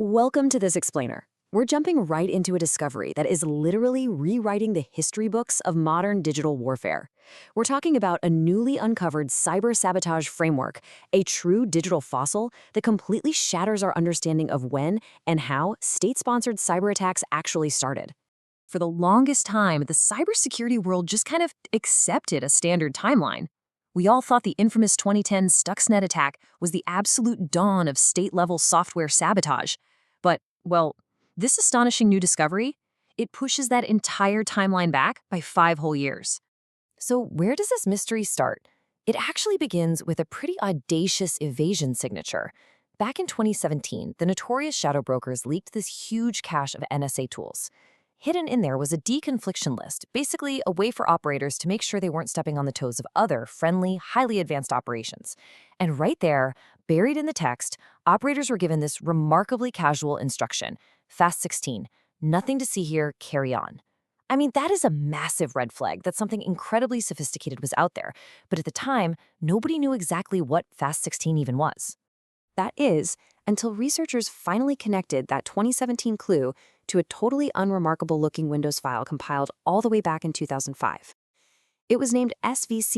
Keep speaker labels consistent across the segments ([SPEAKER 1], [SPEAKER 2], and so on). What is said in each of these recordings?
[SPEAKER 1] Welcome to this explainer. We're jumping right into a discovery that is literally rewriting the history books of modern digital warfare. We're talking about a newly uncovered cyber sabotage framework, a true digital fossil that completely shatters our understanding of when and how state-sponsored cyber attacks actually started. For the longest time, the cybersecurity world just kind of accepted a standard timeline. We all thought the infamous 2010 Stuxnet attack was the absolute dawn of state-level software sabotage. But, well, this astonishing new discovery, it pushes that entire timeline back by 5 whole years. So where does this mystery start? It actually begins with a pretty audacious evasion signature. Back in 2017, the notorious shadow brokers leaked this huge cache of NSA tools. Hidden in there was a deconfliction list, basically a way for operators to make sure they weren't stepping on the toes of other friendly, highly advanced operations. And right there, buried in the text, operators were given this remarkably casual instruction: Fast16, nothing to see here, carry on. I mean, that is a massive red flag that something incredibly sophisticated was out there, but at the time, nobody knew exactly what Fast16 even was. That is, until researchers finally connected that 2017 clue to a totally unremarkable-looking Windows file compiled all the way back in 2005. It was named svcmgmt.exe,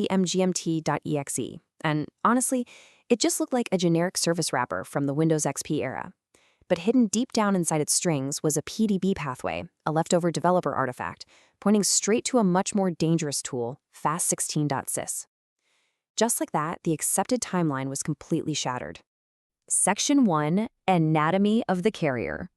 [SPEAKER 1] and honestly, it just looked like a generic service wrapper from the Windows XP era. But hidden deep down inside its strings was a PDB pathway, a leftover developer artifact, pointing straight to a much more dangerous tool, Fast16.sys. Just like that, the accepted timeline was completely shattered. Section 1, Anatomy of the Carrier.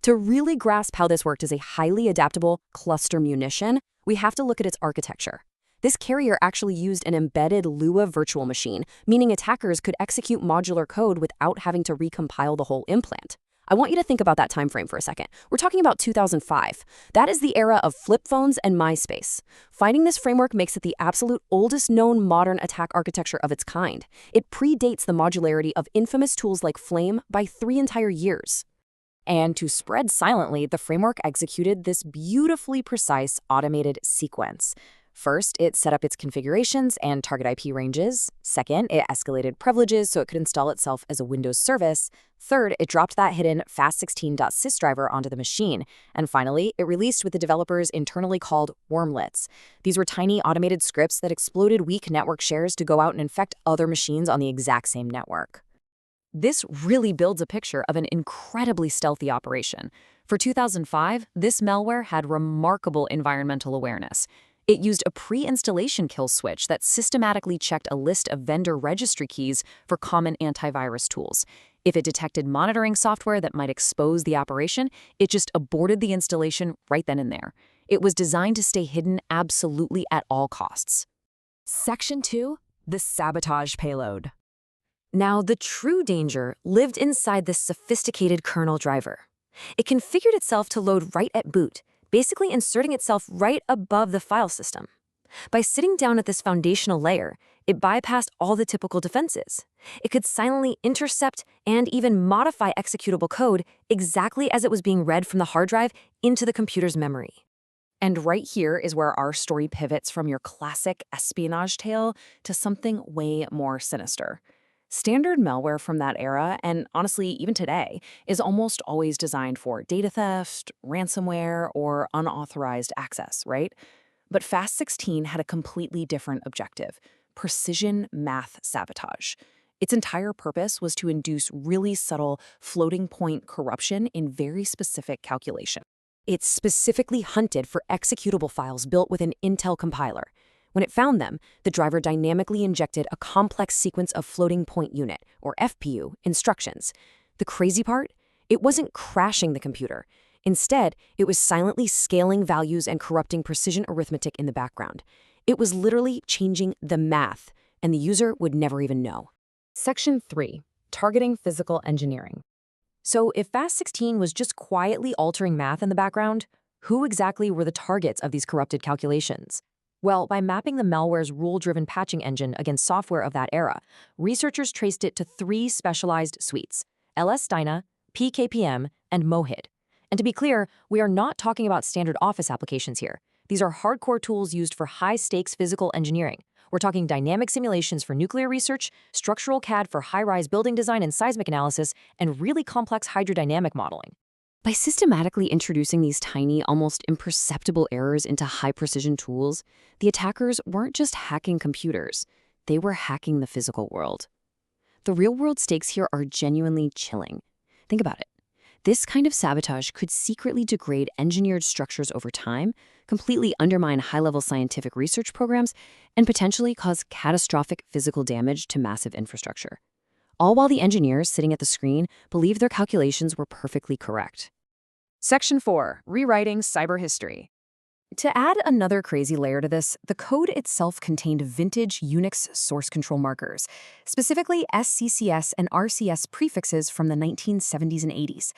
[SPEAKER 1] To really grasp how this worked as a highly adaptable cluster munition, we have to look at its architecture. This carrier actually used an embedded Lua virtual machine, meaning attackers could execute modular code without having to recompile the whole implant. I want you to think about that time frame for a second. We're talking about 2005. That is the era of flip phones and MySpace. Finding this framework makes it the absolute oldest known modern attack architecture of its kind. It predates the modularity of infamous tools like Flame by 3 entire years. And to spread silently, the framework executed this beautifully precise automated sequence. First, it set up its configurations and target IP ranges. Second, it escalated privileges so it could install itself as a Windows service. Third, it dropped that hidden Fast16.sys driver onto the machine. And finally, it released what the developers internally called wormlets. These were tiny automated scripts that exploded weak network shares to go out and infect other machines on the exact same network. This really builds a picture of an incredibly stealthy operation. For 2005, this malware had remarkable environmental awareness. It used a pre-installation kill switch that systematically checked a list of vendor registry keys for common antivirus tools. If it detected monitoring software that might expose the operation, it just aborted the installation right then and there. It was designed to stay hidden absolutely at all costs. Section 2, the sabotage payload. Now, the true danger lived inside this sophisticated kernel driver. It configured itself to load right at boot, basically inserting itself right above the file system. By sitting down at this foundational layer, it bypassed all the typical defenses. It could silently intercept and even modify executable code exactly as it was being read from the hard drive into the computer's memory. And right here is where our story pivots from your classic espionage tale to something way more sinister. Standard malware from that era, and honestly, even today, is almost always designed for data theft, ransomware, or unauthorized access, right? But Fast16 had a completely different objective: precision math sabotage. Its entire purpose was to induce really subtle floating point corruption in very specific calculation. It specifically hunted for executable files built with an Intel compiler. When it found them, the driver dynamically injected a complex sequence of floating point unit, or FPU, instructions. The crazy part? It wasn't crashing the computer. Instead, it was silently scaling values and corrupting precision arithmetic in the background. It was literally changing the math, and the user would never even know. Section 3, targeting physical engineering. So if Fast16 was just quietly altering math in the background, who exactly were the targets of these corrupted calculations? Well, by mapping the malware's rule-driven patching engine against software of that era, researchers traced it to 3 specialized suites: LS-DYNA, PKPM, and MOHID. And to be clear, we are not talking about standard Office applications here. These are hardcore tools used for high-stakes physical engineering. We're talking dynamic simulations for nuclear research, structural CAD for high-rise building design and seismic analysis, and really complex hydrodynamic modeling. By systematically introducing these tiny, almost imperceptible errors into high-precision tools, the attackers weren't just hacking computers, they were hacking the physical world. The real-world stakes here are genuinely chilling. Think about it. This kind of sabotage could secretly degrade engineered structures over time, completely undermine high-level scientific research programs, and potentially cause catastrophic physical damage to massive infrastructure. All while the engineers sitting at the screen believed their calculations were perfectly correct. Section 4. Rewriting Cyber History. To add another crazy layer to this, the code itself contained vintage Unix source control markers, specifically SCCS and RCS prefixes from the 1970s and 80s.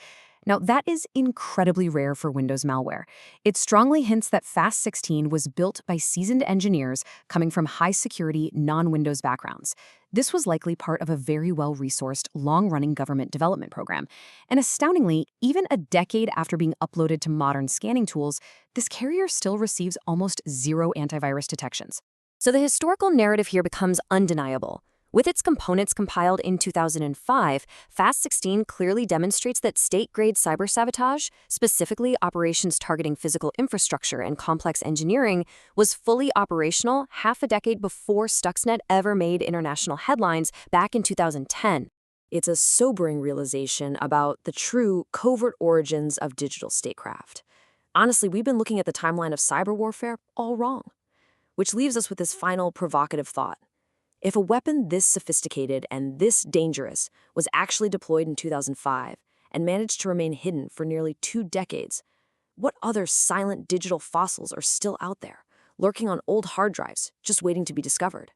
[SPEAKER 1] Now, that is incredibly rare for Windows malware. It strongly hints that Fast16 was built by seasoned engineers coming from high-security, non-Windows backgrounds. This was likely part of a very well-resourced, long-running government development program. And astoundingly, even a decade after being uploaded to modern scanning tools, this carrier still receives almost zero antivirus detections. So the historical narrative here becomes undeniable. With its components compiled in 2005, Fast16 clearly demonstrates that state-grade cyber sabotage, specifically operations targeting physical infrastructure and complex engineering, was fully operational half a decade before Stuxnet ever made international headlines back in 2010. It's a sobering realization about the true covert origins of digital statecraft. Honestly, we've been looking at the timeline of cyber warfare all wrong. Which leaves us with this final provocative thought. If a weapon this sophisticated and this dangerous was actually deployed in 2005 and managed to remain hidden for nearly 2 decades, what other silent digital fossils are still out there, lurking on old hard drives, just waiting to be discovered?